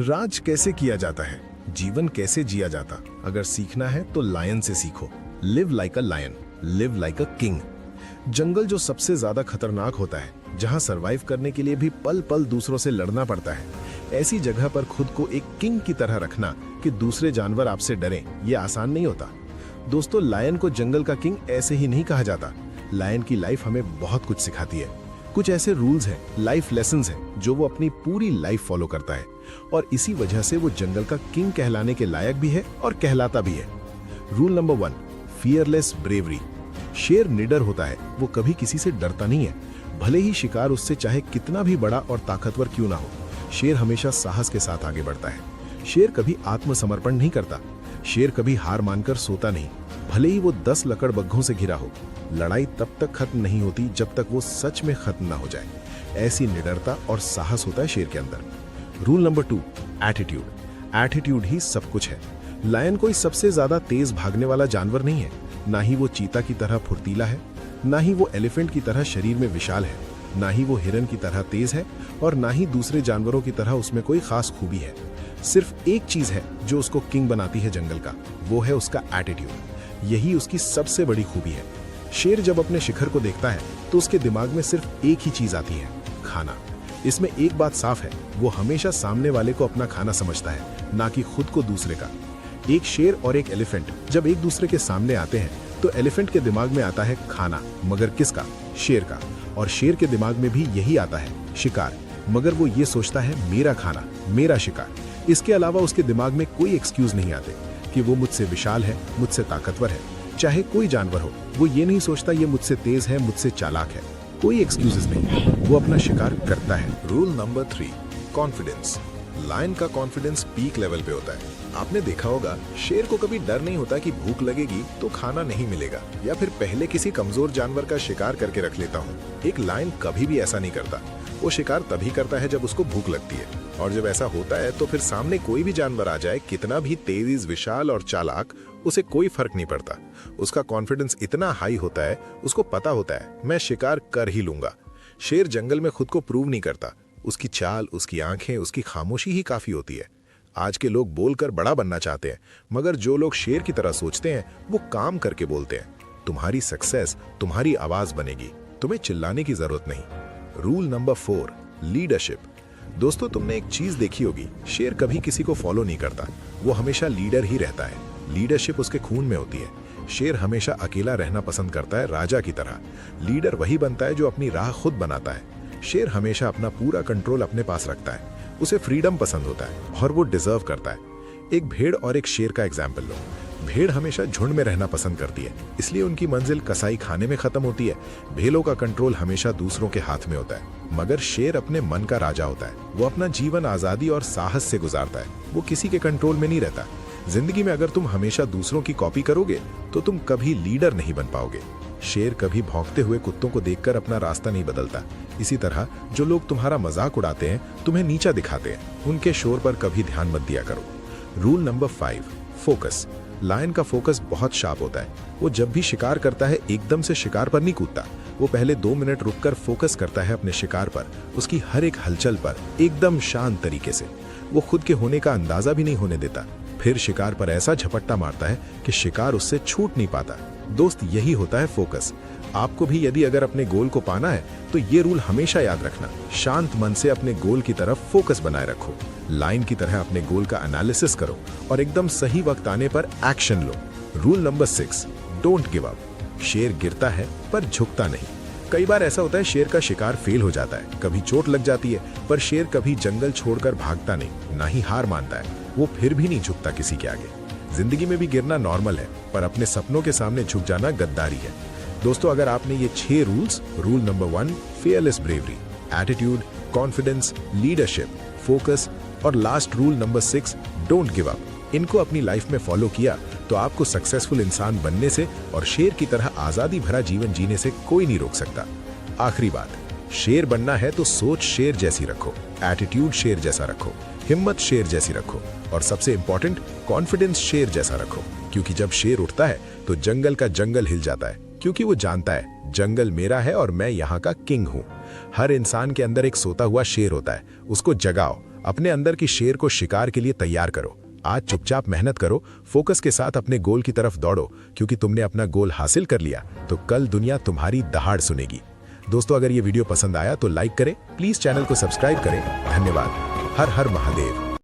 राज कैसे किया जाता है, जीवन कैसे जिया जाता, अगर सीखना है तो लायन से सीखो। Live like a lion, live like a king. जंगल जो सबसे ज्यादा खतरनाक होता है, जहां सरवाइव करने के लिए भी पल पल दूसरों से लड़ना पड़ता है, ऐसी जगह पर खुद को एक किंग की तरह रखना कि दूसरे जानवर आपसे डरें, ये आसान नहीं होता। दोस्तों, लायन को जंगल का किंग ऐसे ही नहीं कहा जाता। लायन की लाइफ हमें बहुत कुछ सिखाती है। कुछ ऐसे रूल्स हैं, लाइफ लेसन्स हैं, जो वो अपनी पूरी लाइफ फॉलो करता है, और इसी वजह से वो जंगल का किंग कहलाने के लायक भी है और कहलाता भी है। Rule number 1, fearless bravery. शेर निडर होता है, वो कभी किसी से डरता नहीं है, भले ही शिकार उससे चाहे कितना भी बड़ा और ताकतवर क्यों ना हो। शेर हमेशा साहस के साथ आगे बढ़ता है। शेर कभी आत्मसमर्पण नहीं करता। शेर कभी हार मानकर सोता नहीं, भले ही वो 10 लकड़बग्घों से घिरा हो। लड़ाई तब तक खत्म नहीं होती जब तक वो सच में खत्म ना हो जाए। ऐसी निडरता और साहस होता है शेर के अंदर। Rule number 2, attitude. एटीट्यूड ही सब कुछ है। लायन कोई सबसे ज्यादा तेज भागने वाला जानवर नहीं है, ना ही वो चीता की तरह फुर्तीला है, ना ही वो एलिफेंट की तरह शरीर में विशाल है, ना ही वो हिरन की तरह तेज है, और ना ही दूसरे जानवरों की तरह उसमें कोई खास खूबी है। सिर्फ एक चीज है जो उसको किंग बनाती है जंगल का, वो है उसका एटीट्यूड। यही उसकी सबसे बड़ी खूबी है। शेर जब अपने शिखर को देखता है तो उसके दिमाग में सिर्फ एक ही चीज आती है, खाना। इसमें एक बात साफ है, वो हमेशा सामने वाले को अपना खाना समझता है, ना कि खुद को दूसरे का। एक शेर और एक एलिफेंट जब एक दूसरे के सामने आते हैं तो एलिफेंट के दिमाग में आता है खाना, मगर किसका? शेर का। और शेर के दिमाग में भी यही आता है, शिकार, मगर वो ये सोचता है मेरा खाना, मेरा शिकार। इसके अलावा उसके दिमाग में कोई एक्सक्यूज नहीं आते कि वो मुझसे विशाल है, मुझसे ताकतवर है। चाहे कोई जानवर हो, वो ये नहीं सोचता ये मुझसे तेज है, मुझसे चालाक है। कोई एक्सक्यूजेस नहीं, वो अपना शिकार करता है। Rule number 3, confidence. लायन का कॉन्फिडेंस पीक लेवल पे होता है। आपने देखा होगा, शेर को कभी डर नहीं होता कि भूख लगेगी तो खाना नहीं मिलेगा, या फिर पहले किसी कमजोर जानवर का शिकार करके रख लेता हूँ। एक लायन कभी भी ऐसा नहीं करता। वो शिकार तभी करता है जब उसको भूख लगती है, और जब ऐसा होता है तो फिर सामने कोई भी जानवर आ जाए, कितना भी तेज, विशाल और चालाक, उसे कोई फर्क नहीं पड़ता। उसका कॉन्फिडेंस इतना हाई होता है, उसको पता होता है मैं शिकार कर ही लूंगा। शेर जंगल में खुद को प्रूव नहीं करता। उसकी चाल, उसकी आंखें, उसकी खामोशी ही काफी होती है। आज के लोग बोलकर बड़ा बनना चाहते हैं, मगर जो लोग शेर की तरह सोचते हैं वो काम करके बोलते हैं। तुम्हारी सक्सेस तुम्हारी आवाज बनेगी, तुम्हें चिल्लाने की जरूरत नहीं। Rule number 4, leadership. दोस्तों, तुमने एक चीज देखी होगी, शेर कभी किसी को फॉलो नहीं करता, वो हमेशा लीडर ही रहता है। लीडरशिप उसके खून में होती है। शेर हमेशा अकेला रहना पसंद करता है, राजा की तरह। लीडर वही बनता है जो अपनी राह खुद बनाता है। शेर हमेशा अपना पूरा कंट्रोल अपने पास रखता है। उसे फ्रीडम पसंद होता है और वो डिजर्व करता है। एक भेड़ और एक शेर का एग्जाम्पल लो। भेड़ हमेशा झुंड में रहना पसंद करती है, इसलिए उनकी मंजिल कसाई खाने में खत्म होती है। भेड़ों का कंट्रोल हमेशा दूसरों के हाथ में होता है, मगर शेर अपने मन का राजा होता है। वो अपना जीवन आजादी और साहस से गुजारता है, वो किसी के कंट्रोल में नहीं रहता। जिंदगी में अगर तुम हमेशा दूसरों की कॉपी करोगे तो तुम कभी लीडर नहीं बन पाओगे। शेर कभी भौंकते हुए कुत्तों को देखकर अपना रास्ता नहीं बदलता। इसी तरह जो लोग तुम्हारा मजाक उड़ाते हैं, तुम्हें नीचा दिखाते हैं, उनके शोर पर कभी ध्यान मत दिया करो। Rule number 5, focus. लायन का फोकस बहुत शार्प होता है। वो जब भी शिकार करता है एकदम से शिकार पर नहीं कूदता। वो पहले 2 मिनट रुककर फोकस करता है अपने शिकार पर, उसकी हर एक हलचल पर, एकदम शांत तरीके से। वो खुद के होने का अंदाजा भी नहीं होने देता। फिर शिकार पर ऐसा झपट्टा मारता है कि शिकार उससे छूट नहीं पाता। दोस्त, यही होता है फोकस। आपको भी यदि अगर अपने गोल को पाना है तो ये रूल हमेशा याद रखना। शांत मन से अपने गोल की तरफ फोकस बनाए रखो। लाइन की तरह अपने गोल का एनालिसिस करो और एकदम सही वक्त आने पर action low. Rule number 6, don't give up. शेर गिरता है पर झुकता नहीं। कई बार ऐसा होता है, शेर का शिकार फेल हो जाता है, कभी चोट लग जाती है, पर शेर कभी जंगल छोड़कर भागता नहीं, ना ही हार मानता है। वो फिर भी नहीं झुकता किसी के आगे। जिंदगी में भी गिरना नॉर्मल है, पर अपने सपनों के सामने झुक जाना गद्दारी है। दोस्तों, अगर आपने ये 6 rules, rule number 1 fearless bravery, attitude, confidence, leadership, focus और last rule number 6 don't give up, इनको अपनी लाइफ में फॉलो किया तो आपको सक्सेसफुल इंसान बनने से और शेर की तरह आजादी भरा जीवन जीने से कोई नहीं रोक सकता। आखिरी बात, शेर बनना है तो सोच शेर जैसी रखो, एटीट्यूड शेर जैसा रखो, हिम्मत शेर जैसी रखो, और सबसे इंपॉर्टेंट, कॉन्फिडेंस शेर जैसा रखो। क्योंकि जब शेर उठता है तो जंगल का जंगल हिल जाता है, क्योंकि वो जानता है जंगल मेरा है और मैं यहाँ का किंग हूँ। हर इंसान के अंदर एक सोता हुआ शेर होता है, उसको जगाओ, अपने अंदर की शेर को शिकार के लिए तैयार करो। आज चुपचाप मेहनत करो, फोकस के साथ अपने गोल की तरफ दौड़ो, क्योंकि तुमने अपना गोल हासिल कर लिया तो कल दुनिया तुम्हारी दहाड़ सुनेगी। दोस्तों, अगर ये वीडियो पसंद आया तो लाइक करें, प्लीज चैनल को सब्सक्राइब करें। धन्यवाद। हर हर महादेव।